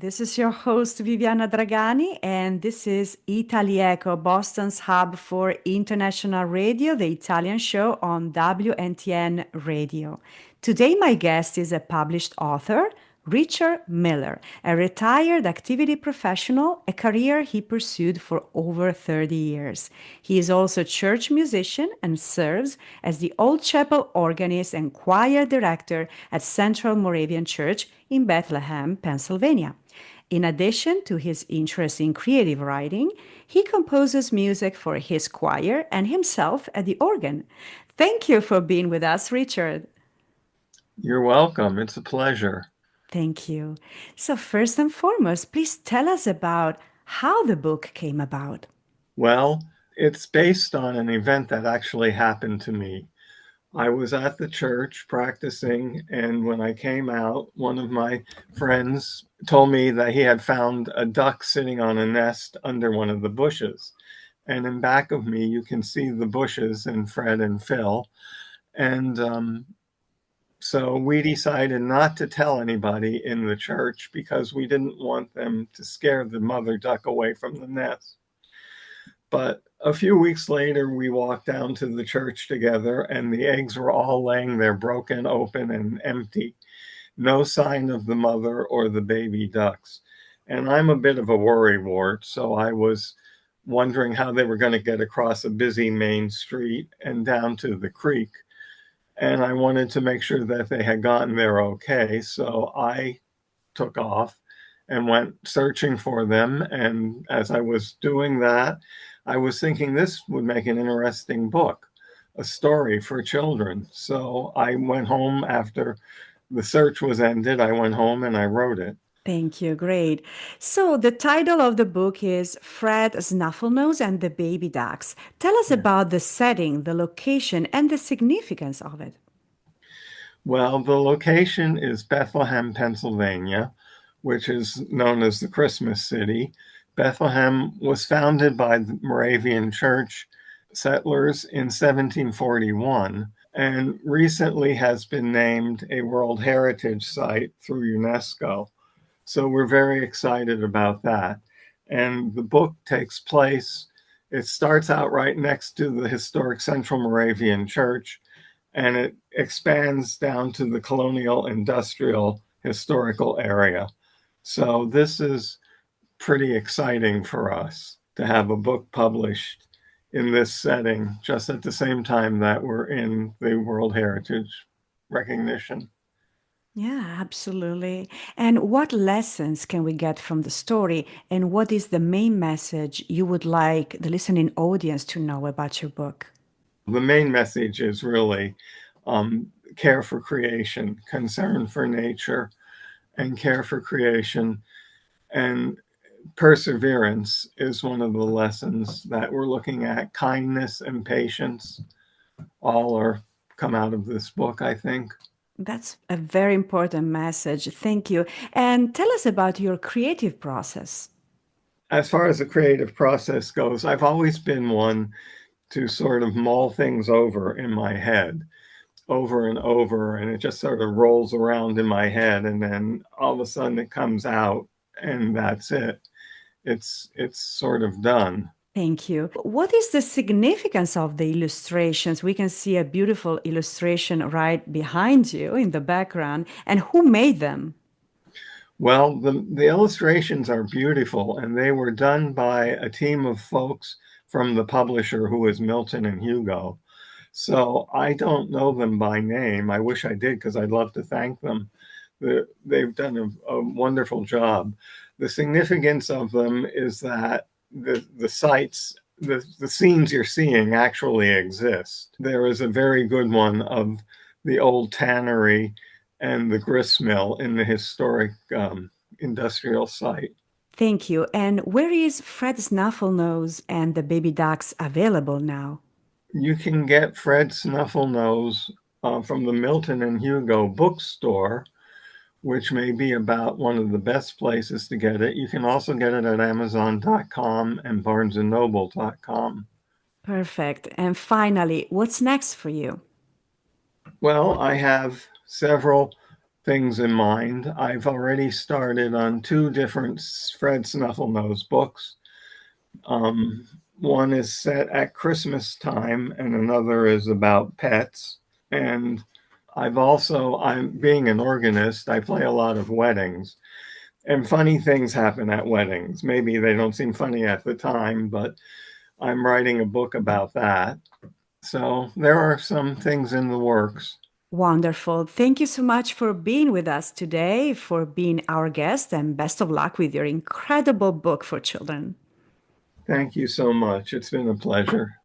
This is your host, Viviana Dragani, and this is Itali-Echo, Boston's hub for international radio, the Italian show on WNTN Radio. Today, my guest is a published author, Richard Miller, a retired activity professional, a career he pursued for over 30 years. He is also a church musician and serves as the Old Chapel organist and choir director at Central Moravian Church in Bethlehem, Pennsylvania. In addition to his interest in creative writing, he composes music for his choir and himself at the organ. Thank you for being with us, Richard. You're welcome. It's a pleasure. Thank you. So, first and foremost, please tell us about how the book came about. Well, it's based on an event that actually happened to me. I was at the church practicing, and when I came out, one of my friends told me that he had found a duck sitting on a nest under one of the bushes. And in back of me, you can see the bushes and Fred and Phil. And so we decided not to tell anybody in the church because we didn't want them to scare the mother duck away from the nest. But a few weeks later, we walked down to the church together, and the eggs were all laying there broken open and empty. No sign of the mother or the baby ducks. And I'm a bit of a worrywart, so I was wondering how they were going to get across a busy main street and down to the creek. And I wanted to make sure that they had gotten there okay. So I took off and went searching for them. And as I was doing that, I was thinking this would make an interesting book, a story for children. So I went home after the search was ended. I went home and I wrote it. Thank you. Great. So, the title of the book is Fred Snufflenose and the Baby Ducks. Tell us Yeah. about the setting, the location, and the significance of it. Well, the location is Bethlehem, Pennsylvania, which is known as the Christmas City. Bethlehem was founded by the Moravian Church settlers in 1741 and recently has been named a World Heritage Site through UNESCO. So we're very excited about that. And the book takes place, it starts out right next to the historic Central Moravian Church, and it expands down to the colonial industrial historical area. So this is pretty exciting for us to have a book published in this setting, just at the same time that we're in the World Heritage recognition. Yeah, absolutely. And what lessons can we get from the story? And what is the main message you would like the listening audience to know about your book? The main message is really care for creation, concern for nature, and care for creation. And perseverance is one of the lessons that we're looking at. Kindness and patience all are come out of this book, I think. That's a very important message. Thank you. And tell us about your creative process. As far as the creative process goes, I've always been one to sort of mull things over in my head over and over, and it just sort of rolls around in my head, and then all of a sudden it comes out, and that's it. It's sort of done. Thank you. What is the significance of the illustrations? We can see a beautiful illustration right behind you in the background. And who made them? Well, the illustrations are beautiful, and they were done by a team of folks from the publisher who is Milton and Hugo. So I don't know them by name. I wish I did because I'd love to thank them. They've done a wonderful job. The significance of them is that the sites, the scenes you're seeing actually exist. There is a very good one of the old tannery and the grist mill in the historic industrial site. Thank you. And where is Fred Snufflenose and the Baby Ducks available now? You can get Fred Snufflenose from the Milton and Hugo bookstore, which may be about one of the best places to get it. You can also get it at Amazon.com and BarnesandNoble.com. Perfect. And finally, what's next for you? Well, I have several things in mind. I've already started on two different Fred Snufflenose books. Um, One is set at Christmas time, and another is about pets. And I'm being an organist, I play a lot of weddings. And funny things happen at weddings. Maybe they don't seem funny at the time, but I'm writing a book about that. So there are some things in the works. Wonderful. Thank you so much for being with us today, for being our guest, and best of luck with your incredible book for children. Thank you so much. It's been a pleasure.